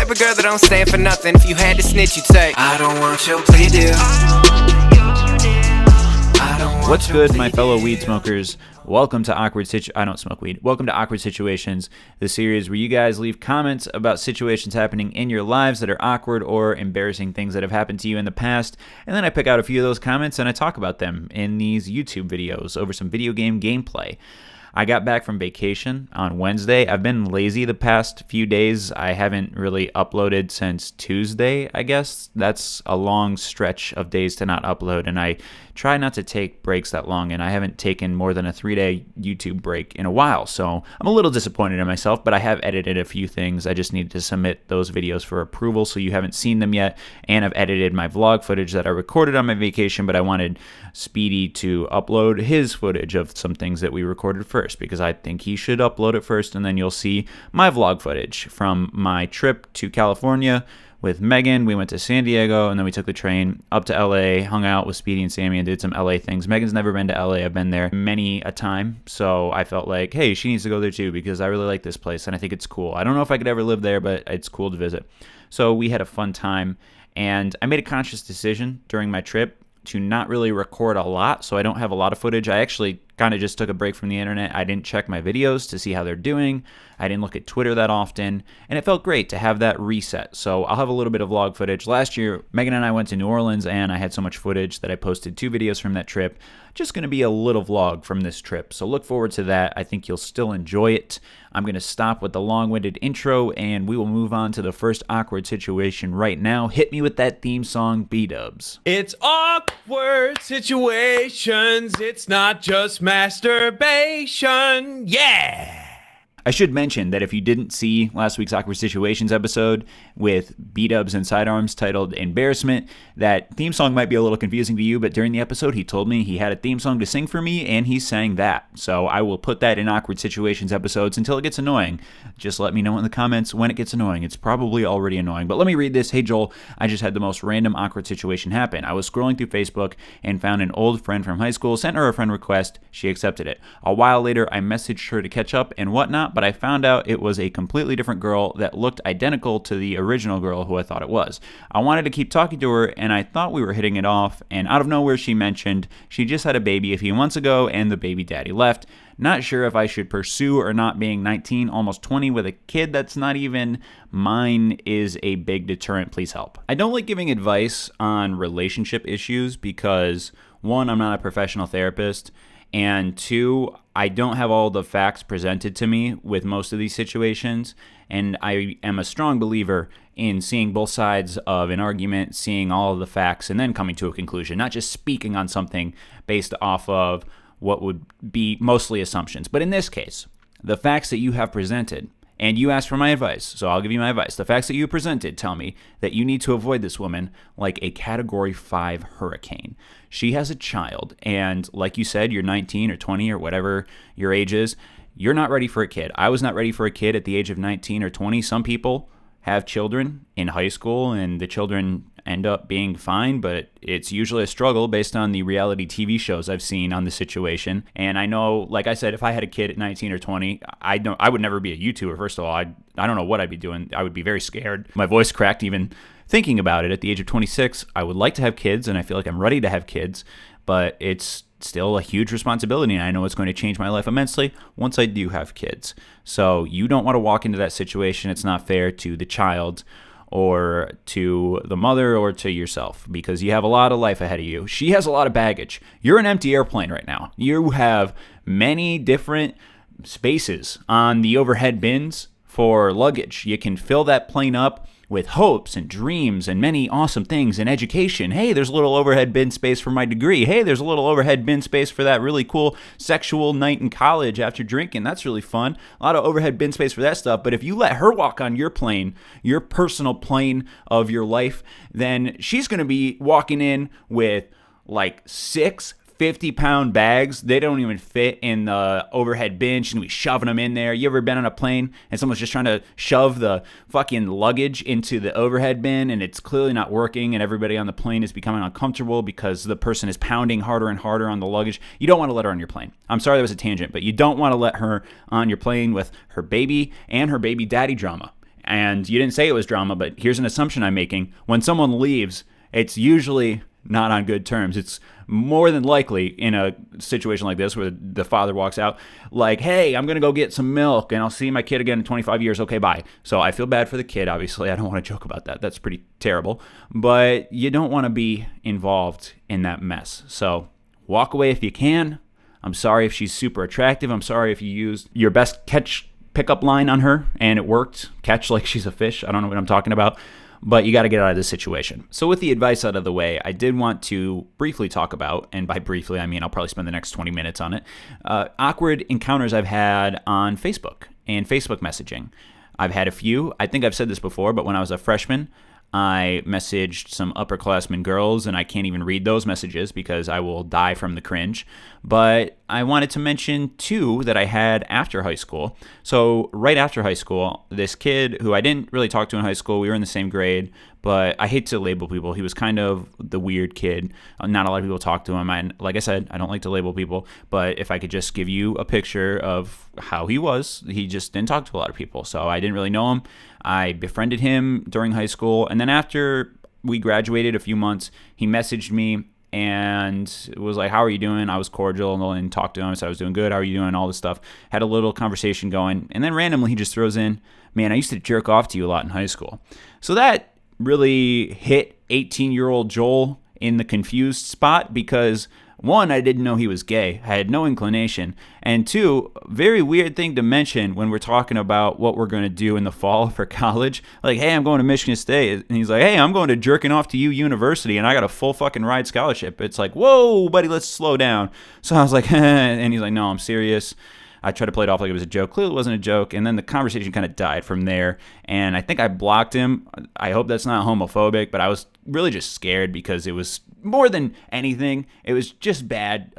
type of girl that don't stand for nothing. If you had to snitch, you'd say, I don't want your plea deal. What's good, my fellow weed smokers? Welcome to I don't smoke weed. Welcome to Awkward Situations, the series where you guys leave comments about situations happening in your lives that are awkward or embarrassing things that have happened to you in the past, and then I pick out a few of those comments and I talk about them in these YouTube videos over some video game gameplay. I got back from vacation on Wednesday. I've been lazy the past few days. I haven't really uploaded since Tuesday, I guess. That's a long stretch of days to not upload, and I try not to take breaks that long, and I haven't taken more than a 3-day YouTube break in a while, so I'm a little disappointed in myself, but I have edited a few things. I just need to submit those videos for approval, so you haven't seen them yet, and I've edited my vlog footage that I recorded on my vacation, but I wanted Speedy to upload his footage of some things that we recorded first, because I think he should upload it first, and then you'll see my vlog footage from my trip to California with Megan. We went to San Diego, and then we took the train up to LA, hung out with Speedy and Sammy, and did some LA things. Megan's never been to LA. I've been there many a time, so I felt like, hey, she needs to go there too, because I really like this place, and I think it's cool. I don't know if I could ever live there, but it's cool to visit. So we had a fun time, and I made a conscious decision during my trip to not really record a lot, so I don't have a lot of footage. I actually kind of just took a break from the internet. I didn't check my videos to see how they're doing. I didn't look at Twitter that often, and it felt great to have that reset. So I'll have a little bit of vlog footage. Last year, Megan and I went to New Orleans, and I had so much footage that I posted 2 videos from that trip. Just going to be a little vlog from this trip, so look forward to that. I think you'll still enjoy it. I'm going to stop with the long-winded intro, and we will move on to the first awkward situation right now. Hit me with that theme song, B-dubs. It's awkward situations. It's not just masturbation. Yeah! I should mention that if you didn't see last week's Awkward Situations episode with B-dubs and sidearms titled Embarrassment, that theme song might be a little confusing to you, but during the episode he told me he had a theme song to sing for me, and he sang that. So I will put that in Awkward Situations episodes until it gets annoying. Just let me know in the comments when it gets annoying. It's probably already annoying. But let me read this. Hey Joel, I just had the most random awkward situation happen. I was scrolling through Facebook and found an old friend from high school, sent her a friend request, she accepted it. A while later I messaged her to catch up and whatnot, but I found out it was a completely different girl that looked identical to the original girl who I thought it was. I wanted to keep talking to her, and I thought we were hitting it off, and out of nowhere she mentioned she just had a baby a few months ago and the baby daddy left. Not sure if I should pursue or not. Being 19, almost 20 with a kid that's not even mine is a big deterrent. Please help. I don't like giving advice on relationship issues because, 1, I'm not a professional therapist, and 2, I don't have all the facts presented to me with most of these situations, and I am a strong believer in seeing both sides of an argument, seeing all of the facts, and then coming to a conclusion, not just speaking on something based off of what would be mostly assumptions. But in this case, the facts that you have presented, and you asked for my advice, so I'll give you my advice. The facts that you presented tell me that you need to avoid this woman like a Category 5 hurricane. She has a child, and like you said, you're 19 or 20 or whatever your age is. You're not ready for a kid. I was not ready for a kid at the age of 19 or 20. Some people have children in high school, and the children end up being fine, but it's usually a struggle based on the reality TV shows I've seen on the situation. And I know, like I said, if I had a kid at 19 or 20, I would never be a YouTuber. First of all, I don't know what I'd be doing. I would be very scared. My voice cracked even thinking about it. At the age of 26, I would like to have kids, and I feel like I'm ready to have kids, but it's still a huge responsibility, and I know it's going to change my life immensely once I do have kids. So you don't want to walk into that situation. It's not fair to the child or to the mother or to yourself, because you have a lot of life ahead of you. She has a lot of baggage. You're an empty airplane right now. You have many different spaces on the overhead bins for luggage. You can fill that plane up with hopes and dreams and many awesome things in education. Hey, there's a little overhead bin space for my degree. Hey, there's a little overhead bin space for that really cool sexual night in college after drinking. That's really fun. A lot of overhead bin space for that stuff. But if you let her walk on your plane, your personal plane of your life, then she's going to be walking in with like 6 50-pound bags. They don't even fit in the overhead bin. She's going to be shoving them in there. You ever been on a plane and someone's just trying to shove the fucking luggage into the overhead bin and it's clearly not working and everybody on the plane is becoming uncomfortable because the person is pounding harder and harder on the luggage? You don't want to let her on your plane. I'm sorry that was a tangent, but you don't want to let her on your plane with her baby and her baby daddy drama. And you didn't say it was drama, but here's an assumption I'm making. When someone leaves, it's usually not on good terms. It's more than likely in a situation like this where the father walks out like, hey, I'm going to go get some milk and I'll see my kid again in 25 years. Okay, bye. So I feel bad for the kid, obviously. I don't want to joke about that. That's pretty terrible. But you don't want to be involved in that mess. So walk away if you can. I'm sorry if she's super attractive. I'm sorry if you used your best pickup line on her and it worked. Catch like she's a fish. I don't know what I'm talking about. But you got to get out of this situation. So with the advice out of the way, I did want to briefly talk about, and by briefly, I mean I'll probably spend the next 20 minutes on it, awkward encounters I've had on Facebook and Facebook messaging. I've had a few. I think I've said this before, but when I was a freshman, I messaged some upperclassmen girls, and I can't even read those messages because I will die from the cringe. But I wanted to mention two that I had after high school. So right after high school, this kid who I didn't really talk to in high school, we were in the same grade, but I hate to label people. He was kind of the weird kid. Not a lot of people talk to him. And like I said, I don't like to label people, but if I could just give you a picture of how he was, he just didn't talk to a lot of people. So I didn't really know him. I befriended him during high school, and then after we graduated a few months, he messaged me and was like, how are you doing? I was cordial and talked to him. I said I was doing good. How are you doing? All this stuff. Had a little conversation going, and then randomly he just throws in, man, I used to jerk off to you a lot in high school. So that really hit 18-year-old Joel in the confused spot because, one, I didn't know he was gay. I had no inclination. And two, very weird thing to mention when we're talking about what we're going to do in the fall for college. Like, hey, I'm going to Michigan State. And he's like, hey, I'm going to Jerking Off to You University, and I got a full fucking ride scholarship. It's like, whoa, buddy, let's slow down. So I was like, and he's like, no, I'm serious. I tried to play it off like it was a joke. Clearly it wasn't a joke. And then the conversation kind of died from there. And I think I blocked him. I hope that's not homophobic, but I was really just scared because it was more than anything. It was just bad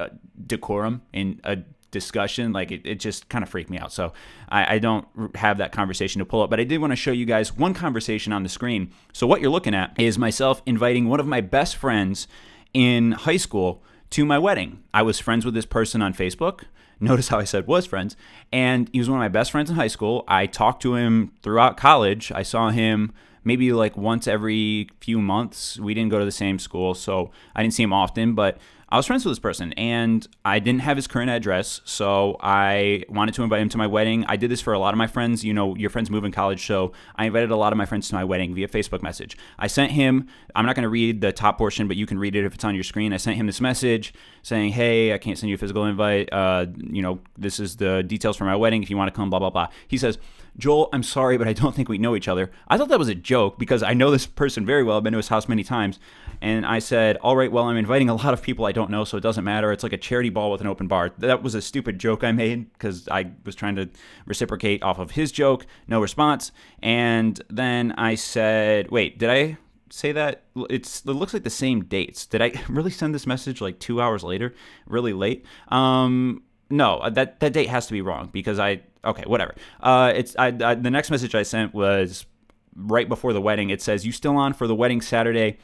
decorum in a discussion. Like it just kind of freaked me out. So I don't have that conversation to pull up. But I did want to show you guys one conversation on the screen. So what you're looking at is myself inviting one of my best friends in high school to my wedding. I was friends with this person on Facebook. Notice how I said was friends. And he was one of my best friends in high school. I talked to him throughout college. I saw him maybe like once every few months. We didn't go to the same school, so I didn't see him often. But I was friends with this person, and I didn't have his current address, so I wanted to invite him to my wedding. I did this for a lot of my friends. You know, your friends move in college, so I invited a lot of my friends to my wedding via Facebook message. I sent him, I'm not going to read the top portion, but you can read it if it's on your screen. I sent him this message saying, hey, I can't send you a physical invite. This is the details for my wedding. If you want to come, blah, blah, blah. He says, Joel, I'm sorry, but I don't think we know each other. I thought that was a joke because I know this person very well. I've been to his house many times. And I said, all right, well, I'm inviting a lot of people I don't know, so it doesn't matter. It's like a charity ball with an open bar. That was a stupid joke I made because I was trying to reciprocate off of his joke. No response. And then I said, wait, did I say that? It looks like the same dates. Did I really send this message like 2 hours later? Really late? No, that date has to be wrong because okay, whatever. The next message I sent was right before the wedding. It says, you still on for the wedding Saturday?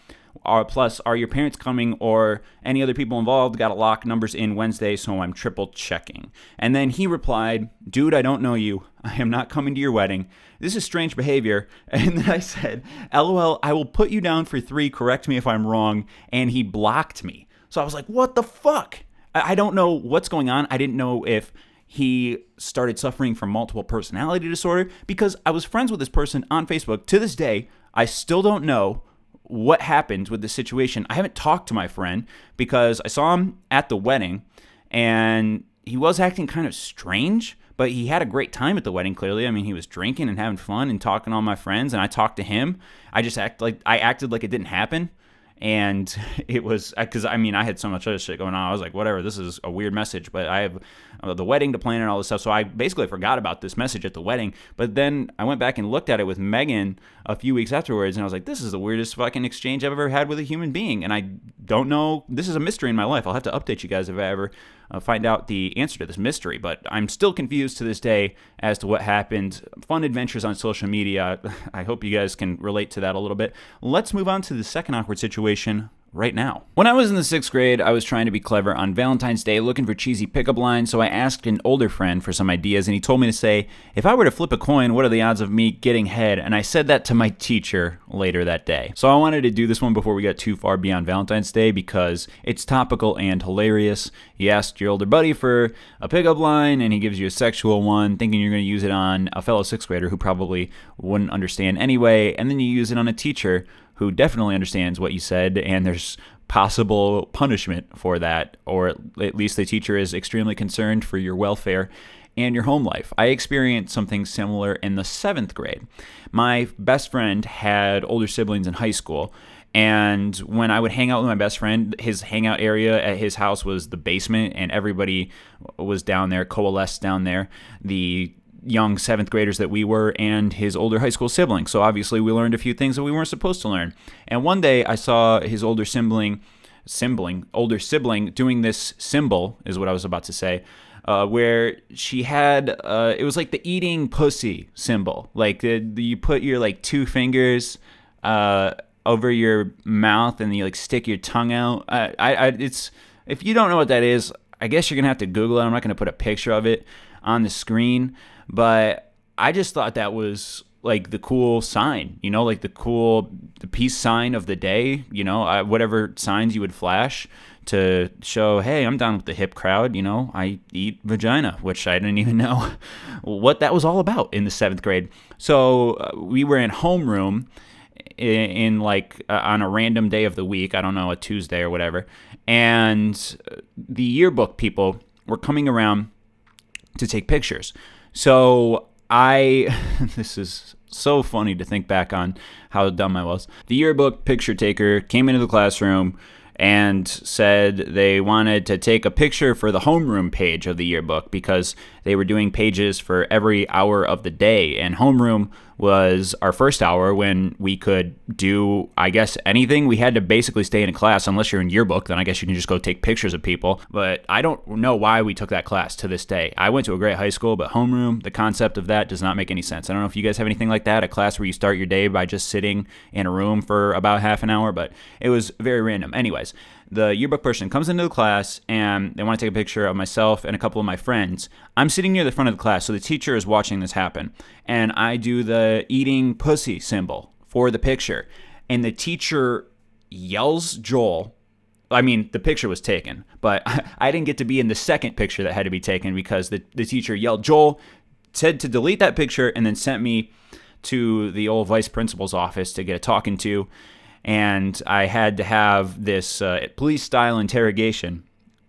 Plus, are your parents coming or any other people involved? Got to lock numbers in Wednesday, so I'm triple checking. And then he replied, dude, I don't know you. I am not coming to your wedding. This is strange behavior. And then I said, LOL, I will put you down for 3. Correct me if I'm wrong. And he blocked me. So I was like, what the fuck? I don't know what's going on. I didn't know if he started suffering from multiple personality disorder because I was friends with this person on Facebook. To this day, I still don't know what happened with this situation. I haven't talked to my friend because I saw him at the wedding and he was acting kind of strange, but he had a great time at the wedding, clearly. I mean, he was drinking and having fun and talking to all my friends, and I talked to him. I acted like it didn't happen. And it was because, I mean, I had so much other shit going on. I was like, whatever, this is a weird message, but I have the wedding to plan and all this stuff. So I basically forgot about this message at the wedding. But then I went back and looked at it with Megan a few weeks afterwards, and I was like, this is the weirdest fucking exchange I've ever had with a human being. And I don't know. This is a mystery in my life. I'll have to update you guys if I ever find out the answer to this mystery. But I'm still confused to this day as to what happened. Fun adventures on social media. I hope you guys can relate to that a little bit. Let's move on to the second awkward situation right now. When I was in the 6th grade, I was trying to be clever on Valentine's Day, looking for cheesy pickup lines, so I asked an older friend for some ideas, and he told me to say, if I were to flip a coin, what are the odds of me getting head? And I said that to my teacher later that day. So I wanted to do this one before we got too far beyond Valentine's Day because it's topical and hilarious. You asked your older buddy for a pickup line, and he gives you a sexual one, thinking you're going to use it on a fellow 6th grader who probably wouldn't understand anyway, and then you use it on a teacher who definitely understands what you said, and there's possible punishment for that, or at least the teacher is extremely concerned for your welfare and your home life. I experienced something similar in the 7th grade. My best friend had older siblings in high school, and when I would hang out with my best friend, his hangout area at his house was the basement, and everybody was down there, coalesced down there. The young 7th graders that we were and his older high school sibling. So obviously we learned a few things that we weren't supposed to learn. And one day I saw his older sibling doing this symbol, is what I was about to say, where she had, it was like the eating pussy symbol. Like you put your like 2 fingers over your mouth and you like stick your tongue out. It's, if you don't know what that is, I guess you're going to have to Google it. I'm not going to put a picture of it on the screen. But I just thought that was like the cool sign, like the peace sign of the day, whatever signs you would flash to show, hey, I'm down with the hip crowd, I eat vagina, which I didn't even know what that was all about in the 7th grade. So we were in homeroom in like on a random day of the week, I don't know, a Tuesday or whatever, and the yearbook people were coming around to take pictures. So this is so funny to think back on how dumb I was. The yearbook picture taker came into the classroom and said they wanted to take a picture for the homeroom page of the yearbook because they were doing pages for every hour of the day. And homeroom was our first hour when we could do, I guess, anything. We had to basically stay in a class. Unless you're in yearbook, then I guess you can just go take pictures of people. But I don't know why we took that class to this day. I went to a great high school, but homeroom, the concept of that does not make any sense. I don't know if you guys have anything like that, a class where you start your day by just sitting in a room for about half an hour, but it was very random. Anyways, the yearbook person comes into the class and they want to take a picture of myself and a couple of my friends. I'm sitting near the front of the class, so the teacher is watching this happen. And I do the eating pussy symbol for the picture. And the teacher yells Joel. I mean, the picture was taken, but I didn't get to be in the second picture that had to be taken because the teacher yelled Joel, said to delete that picture, and then sent me to the old vice principal's office to get a talking to. And I had to have this police-style interrogation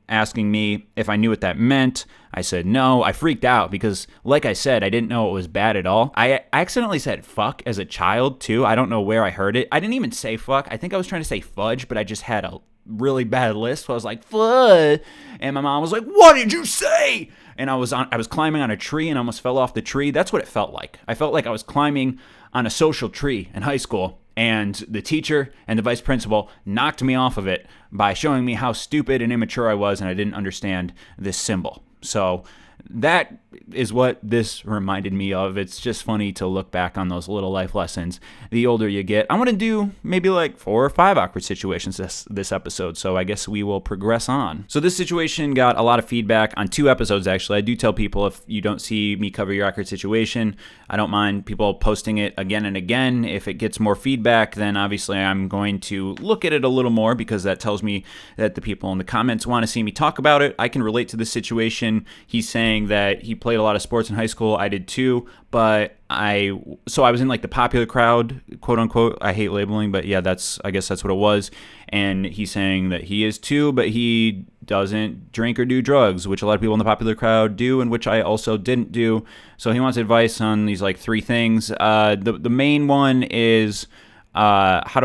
asking me if I knew what that meant. I said no. I freaked out because, like I said, I didn't know it was bad at all. I accidentally said fuck as a child, too. I don't know where I heard it. I didn't even say fuck. I think I was trying to say fudge, but I just had a really bad lisp. So I was like, fudge. And my mom was like, what did you say? And I was climbing on a tree and almost fell off the tree. That's what it felt like. I felt like I was climbing on a social tree in high school. And the teacher and the vice principal knocked me off of it by showing me how stupid and immature I was and I didn't understand this symbol. So that is what this reminded me of. It's just funny to look back on those little life lessons the older you get. I want to do maybe like 4 or 5 awkward situations this episode, so I guess we will progress on. So this situation got a lot of feedback on 2 episodes, actually. I do tell people if you don't see me cover your awkward situation, I don't mind people posting it again and again. If it gets more feedback, then obviously I'm going to look at it a little more because that tells me that the people in the comments want to see me talk about it. I can relate to this situation. He's saying that he played a lot of sports in high school. I did too, but I was in like the popular crowd, quote unquote. I hate labeling, but yeah, I guess that's what it was. And he's saying that he is too, but he doesn't drink or do drugs, which a lot of people in the popular crowd do, and which I also didn't do. So he wants advice on these like 3 things. The main one is how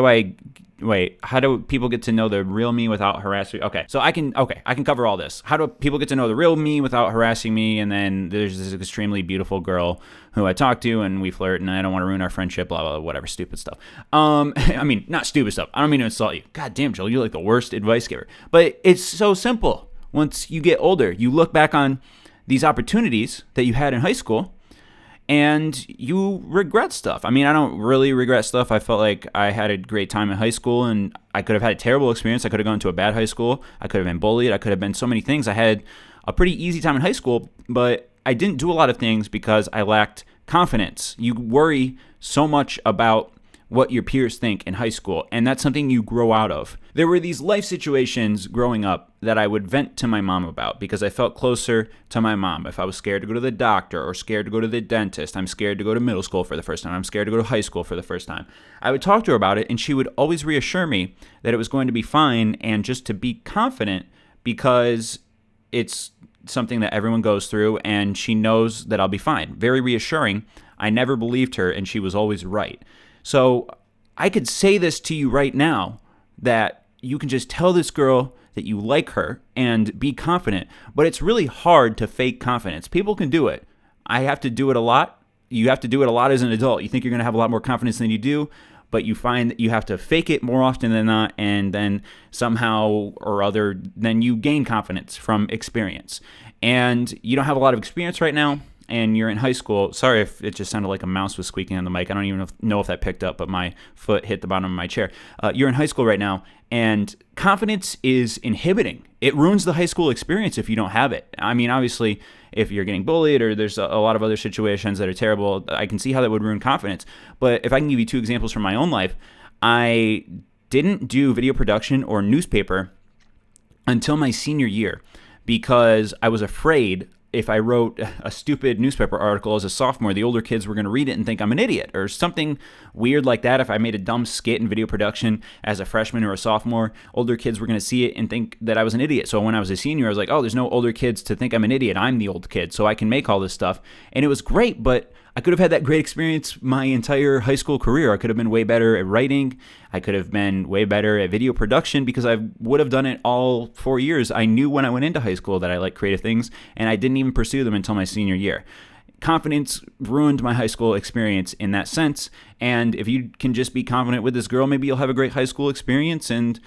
do people get to know the real me without harassing? Okay, so I can cover all this. How do people get to know the real me without harassing me? And then there's this extremely beautiful girl who I talk to and we flirt and I don't want to ruin our friendship, blah, blah, blah, whatever, stupid stuff. I mean, not stupid stuff. I don't mean to insult you. God damn, Joel, you're like the worst advice giver. But it's so simple. Once you get older, you look back on these opportunities that you had in high school and you regret stuff. I mean, I don't really regret stuff. I felt like I had a great time in high school, and I could have had a terrible experience. I could have gone to a bad high school. I could have been bullied. I could have been so many things. I had a pretty easy time in high school, but I didn't do a lot of things because I lacked confidence. You worry so much about what your peers think in high school, and that's something you grow out of. There were these life situations growing up that I would vent to my mom about because I felt closer to my mom. If I was scared to go to the doctor or scared to go to the dentist, I'm scared to go to middle school for the first time, I'm scared to go to high school for the first time, I would talk to her about it, and she would always reassure me that it was going to be fine and just to be confident because it's something that everyone goes through, and she knows that I'll be fine. Very reassuring. I never believed her, and she was always right. So I could say this to you right now, that you can just tell this girl that you like her and be confident, but it's really hard to fake confidence. People can do it. I have to do it a lot. You have to do it a lot as an adult. You think you're going to have a lot more confidence than you do, but you find that you have to fake it more often than not, and then somehow or other, then you gain confidence from experience. And you don't have a lot of experience right now, and you're in high school. Sorry if it just sounded like a mouse was squeaking on the mic. I don't even know if that picked up, but my foot hit the bottom of my chair. You're in high school right now, and confidence is inhibiting. It ruins the high school experience if you don't have it. I mean, obviously, if you're getting bullied or there's a lot of other situations that are terrible, I can see how that would ruin confidence. But if I can give you two examples from my own life, I didn't do video production or newspaper until my senior year because I was afraid if I wrote a stupid newspaper article as a sophomore, the older kids were going to read it and think I'm an idiot, or something weird like that. If I made a dumb skit in video production as a freshman or a sophomore, older kids were going to see it and think that I was an idiot. So when I was a senior, I was like, oh, there's no older kids to think I'm an idiot. I'm the old kid, so I can make all this stuff. And it was great, but I could have had that great experience my entire high school career. I could have been way better at writing. I could have been way better at video production because I would have done it all 4 years. I knew when I went into high school that I liked creative things, and I didn't even pursue them until my senior year. Confidence ruined my high school experience in that sense, and if you can just be confident with this girl, maybe you'll have a great high school experience and,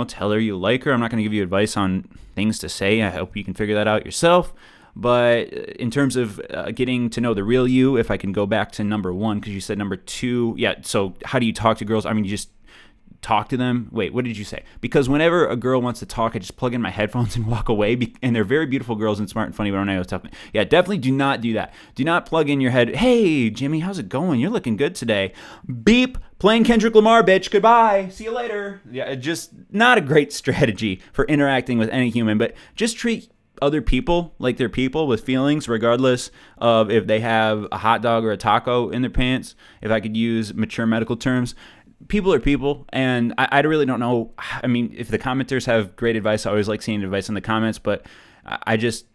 tell her you like her. I'm not going to give you advice on things to say. I hope you can figure that out yourself. But in terms of getting to know the real you, if I can go back to number one, because you said number two, yeah, so how do you talk to girls? I mean, you just talk to them. Wait, what did you say? Because whenever a girl wants to talk, I just plug in my headphones and walk away, and they're very beautiful girls and smart and funny, but I don't know what's talking. Yeah, definitely do not do that. Do not plug in your head, hey, Jimmy, how's it going? You're looking good today. Beep, playing Kendrick Lamar, bitch, goodbye, see you later. Yeah, just not a great strategy for interacting with any human, but just treat other people like they're people with feelings, regardless of if they have a hot dog or a taco in their pants. If I could use mature medical terms, people are people, and I really don't know. I mean, if the commenters have great advice, I always like seeing advice in the comments, but I just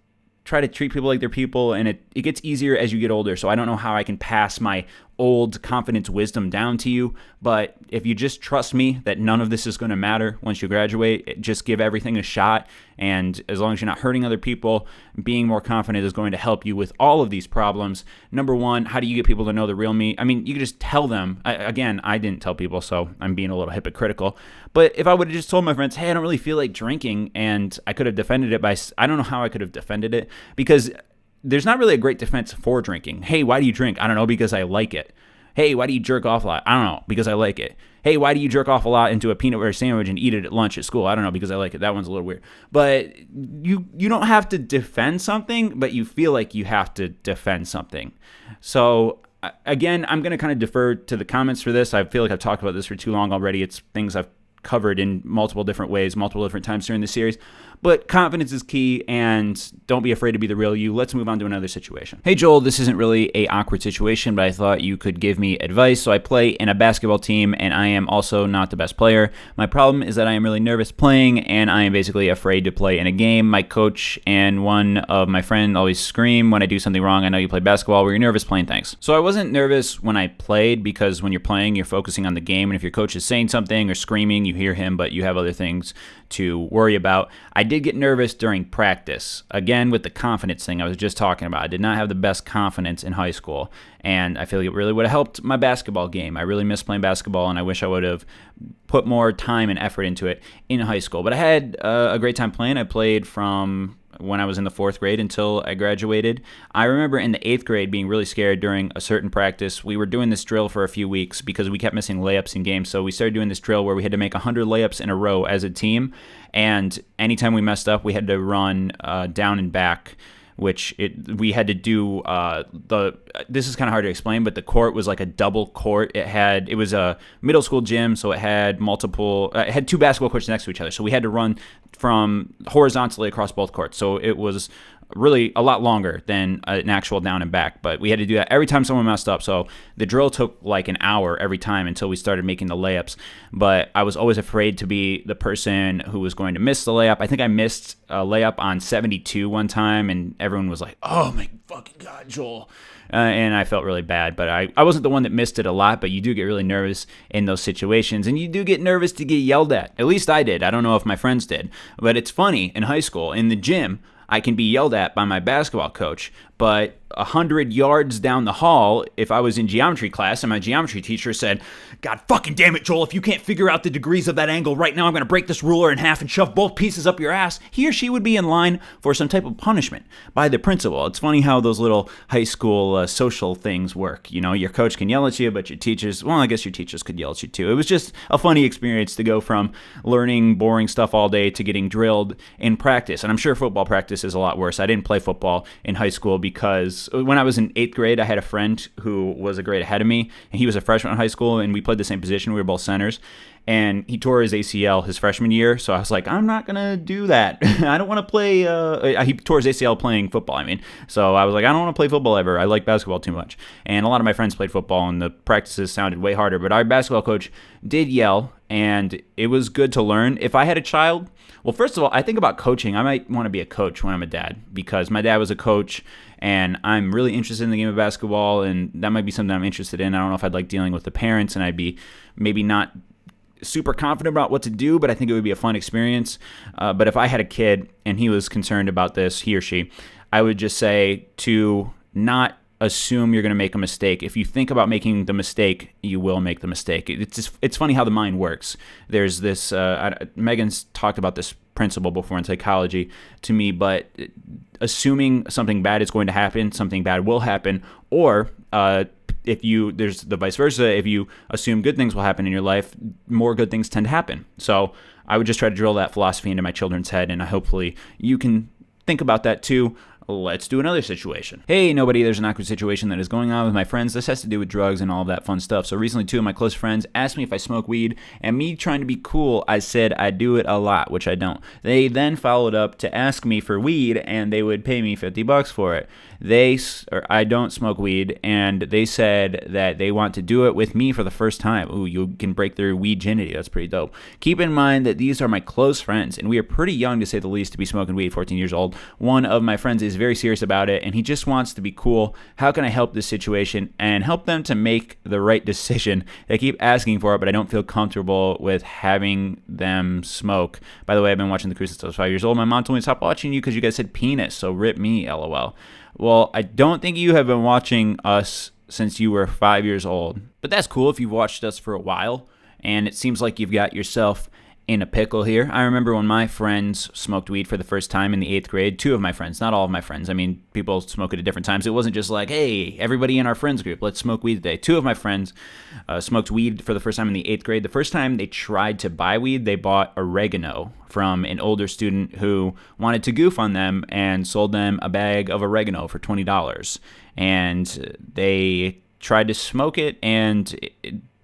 try to treat people like they're people, and it gets easier as you get older, so I don't know how I can pass my old confidence wisdom down to you, but if you just trust me that none of this is going to matter once you graduate, just give everything a shot, and as long as you're not hurting other people, being more confident is going to help you with all of these problems. Number one, how do you get people to know the real me? I mean, you can just tell them. Again, I didn't tell people, so I'm being a little hypocritical, but if I would have just told my friends, hey, I don't really feel like drinking, and I could have defended it by, I don't know how I could have defended it, because there's not really a great defense for drinking. Hey, why do you drink? I don't know, because I like it. Hey, why do you jerk off a lot? I don't know, because I like it. Hey, why do you jerk off a lot into a peanut butter sandwich and eat it at lunch at school? I don't know, because I like it. That one's a little weird. But you don't have to defend something, but you feel like you have to defend something. So again, I'm going to kind of defer to the comments for this. I feel like I've talked about this for too long already. It's things I've covered in multiple different ways, multiple different times during the series. But confidence is key, and don't be afraid to be the real you. Let's move on to another situation. Hey, Joel, this isn't really a awkward situation, but I thought you could give me advice. So I play in a basketball team, and I am also not the best player. My problem is that I am really nervous playing, and I am basically afraid to play in a game. My coach and one of my friends always scream when I do something wrong. I know you play basketball. Were you nervous playing? Thanks. So I wasn't nervous when I played, because when you're playing, you're focusing on the game, and if your coach is saying something or screaming, you hear him, but you have other things to worry about. I did get nervous during practice. Again, with the confidence thing I was just talking about. I did not have the best confidence in high school, and I feel like it really would have helped my basketball game. I really miss playing basketball, and I wish I would have put more time and effort into it in high school. But I had a great time playing. I played from when I was in the 4th grade until I graduated. I remember in the 8th grade being really scared during a certain practice. We were doing this drill for a few weeks because we kept missing layups in games. So we started doing this drill where we had to make 100 layups in a row as a team. And anytime we messed up, we had to run down and back, which we had to do this is kind of hard to explain, but the court was like a double court. It was a middle school gym, so it had it had 2 basketball courts next to each other. So we had to run from horizontally across both courts. So it was really a lot longer than an actual down and back, but we had to do that every time someone messed up. So the drill took like an hour every time until we started making the layups. But I was always afraid to be the person who was going to miss the layup. I think I missed a layup on 72 one time, and everyone was like, "Oh my fucking God, Joel." And I felt really bad, but I wasn't the one that missed it a lot, but you do get really nervous in those situations, and you do get nervous to get yelled at. At least I did. I don't know if my friends did, but it's funny, in high school, in the gym, I can be yelled at by my basketball coach, but 100 yards down the hall, if I was in geometry class and my geometry teacher said, "God fucking damn it, Joel, if you can't figure out the degrees of that angle right now, I'm going to break this ruler in half and shove both pieces up your ass," he or she would be in line for some type of punishment by the principal. It's funny how those little high school social things work. You know, your coach can yell at you, but your teachers, well, I guess your teachers could yell at you too. It was just a funny experience to go from learning boring stuff all day to getting drilled in practice. And I'm sure football practice is a lot worse. I didn't play football in high school because when I was in 8th grade, I had a friend who was a grade ahead of me, and he was a freshman in high school, and we played the same position. We were both centers, and he tore his ACL his freshman year, so I was like, I'm not going to do that. I don't want to play. He tore his ACL playing football, so I was like, I don't want to play football ever. I like basketball too much. And a lot of my friends played football, and the practices sounded way harder, but our basketball coach did yell, and it was good to learn. If I had a child, well, first of all, I think about coaching. I might want to be a coach when I'm a dad, because my dad was a coach, and I'm really interested in the game of basketball, and that might be something I'm interested in. I don't know if I'd like dealing with the parents, and I'd be maybe not super confident about what to do, but I think it would be a fun experience. But if I had a kid and he was concerned about this, he or she, I would just say to not assume you're going to make a mistake. If you think about making the mistake, you will make the mistake. It's funny how the mind works. There's this, Megan's talked about this principle before in psychology to me, but assuming something bad is going to happen, something bad will happen, or there's the vice versa. If you assume good things will happen in your life, more good things tend to happen. So I would just try to drill that philosophy into my children's head, and hopefully you can think about that too. Let's do another situation. Hey, nobody, there's an awkward situation that is going on with my friends. This has to do with drugs and all of that fun stuff. So recently, 2 of my close friends asked me if I smoke weed, and me trying to be cool, I said I do it a lot, which I don't. They then followed up to ask me for weed, and they would pay me $50 for it. I don't smoke weed, and they said that they want to do it with me for the first time. Ooh, you can break their weed virginity. That's pretty dope. Keep in mind that these are my close friends, and we are pretty young, to say the least, to be smoking weed, 14 years old. One of my friends is very serious about it, and he just wants to be cool. How can I help this situation and help them to make the right decision? They keep asking for it, but I don't feel comfortable with having them smoke. By the way, I've been watching The Cruise since I was 5 years old. My mom told me to stop watching you because you guys said penis, so rip me, LOL. Well, I don't think you have been watching us since you were 5 years old, but that's cool if you've watched us for a while, and it seems like you've got yourself in a pickle here. I remember when my friends smoked weed for the first time in the 8th grade. 2 of my friends, not all of my friends. I mean, people smoke it at different times. It wasn't just like, hey, everybody in our friends group, let's smoke weed today. 2 of my friends smoked weed for the first time in the 8th grade. The first time they tried to buy weed, they bought oregano from an older student who wanted to goof on them and sold them a bag of oregano for $20. And they tried to smoke it, and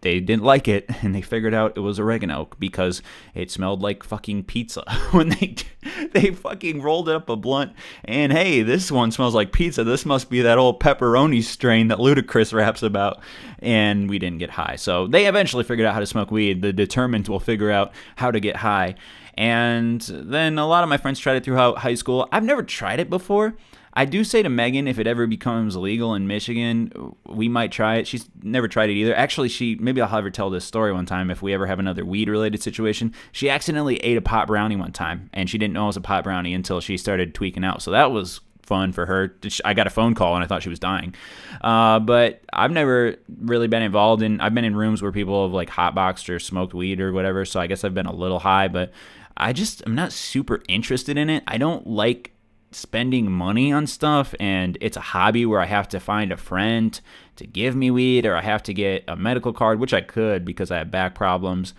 they didn't like it, and they figured out it was oregano because it smelled like fucking pizza when they fucking rolled up a blunt. And hey, this one smells like pizza. This must be that old pepperoni strain that Ludacris raps about. And we didn't get high. So they eventually figured out how to smoke weed. The determined will figure out how to get high. And then a lot of my friends tried it throughout high school. I've never tried it before. I do say to Megan, if it ever becomes legal in Michigan, we might try it. She's never tried it either. Actually, maybe I'll have her tell this story one time if we ever have another weed-related situation. She accidentally ate a pot brownie one time, and she didn't know it was a pot brownie until she started tweaking out. So that was fun for her. I got a phone call, and I thought she was dying. But I've never really been involved in. I've been in rooms where people have like hotboxed or smoked weed or whatever, so I guess I've been a little high, but I'm not super interested in it. I don't like spending money on stuff and it's a hobby where I have to find a friend to give me weed, or I have to get a medical card, which I could because I have back problems.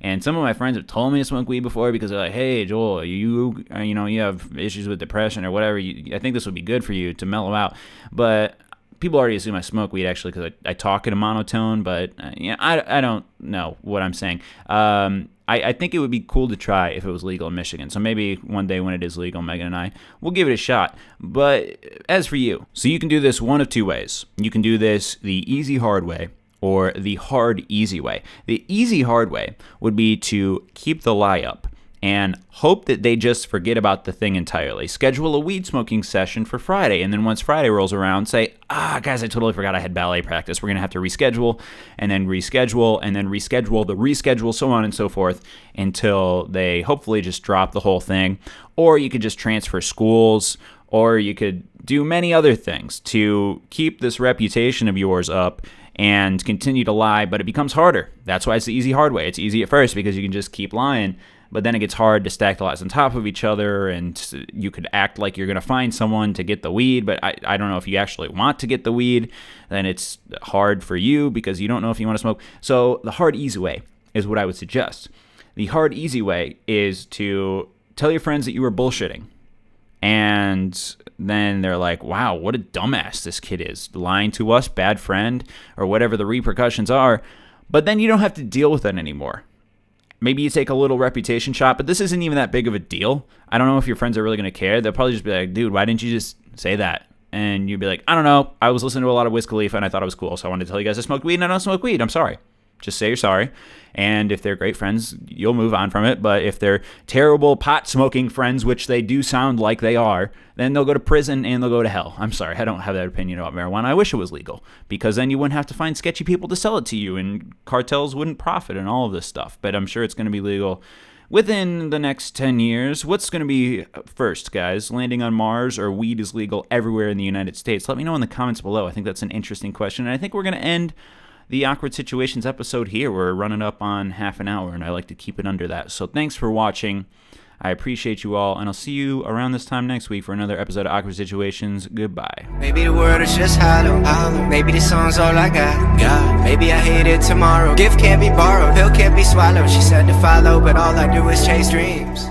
And some of my friends have told me to smoke weed before because they're like, hey, Joel, you have issues with depression or whatever. I think this would be good for you to mellow out. But people already assume I smoke weed actually because I talk in a monotone, but I don't know what I'm saying. I think it would be cool to try if it was legal in Michigan. So maybe one day when it is legal, Megan and I will give it a shot. But as for you, so you can do this one of two ways. You can do this the easy hard way or the hard easy way. The easy hard way would be to keep the lie up and hope that they just forget about the thing entirely. Schedule a weed smoking session for Friday, and then once Friday rolls around, say, guys, I totally forgot I had ballet practice. We're going to have to reschedule, and then reschedule, and then reschedule the reschedule, so on and so forth, until they hopefully just drop the whole thing. Or you could just transfer schools, or you could do many other things to keep this reputation of yours up and continue to lie, but it becomes harder. That's why it's the easy hard way. It's easy at first because you can just keep lying, but then it gets hard to stack the lies on top of each other, and you could act like you're going to find someone to get the weed, but I don't know if you actually want to get the weed. Then it's hard for you because you don't know if you want to smoke. So the hard, easy way is what I would suggest. The hard, easy way is to tell your friends that you were bullshitting. And then they're like, wow, what a dumbass this kid is. Lying to us, bad friend, or whatever the repercussions are. But then you don't have to deal with it anymore. Maybe you take a little reputation shot, but this isn't even that big of a deal. I don't know if your friends are really going to care. They'll probably just be like, dude, why didn't you just say that? And you'd be like, I don't know. I was listening to a lot of Wiz Khalifa, and I thought it was cool, so I wanted to tell you guys I smoked weed, and I don't smoke weed. I'm sorry. Just say you're sorry. And if they're great friends, you'll move on from it. But if they're terrible pot-smoking friends, which they do sound like they are, then they'll go to prison and they'll go to hell. I'm sorry, I don't have that opinion about marijuana. I wish it was legal, because then you wouldn't have to find sketchy people to sell it to you, and cartels wouldn't profit and all of this stuff. But I'm sure it's going to be legal within the next 10 years. What's going to be first, guys? Landing on Mars, or weed is legal everywhere in the United States? Let me know in the comments below. I think that's an interesting question. And I think we're going to end the Awkward Situations episode here. We're running up on half an hour, and I like to keep it under that. So thanks for watching. I appreciate you all, and I'll see you around this time next week for another episode of Awkward Situations. Goodbye. Maybe the world is just hollow. Maybe this song's all I got. Maybe I hate it tomorrow. Gift can't be borrowed, pill can't be swallowed. She said to follow, but all I do is chase dreams.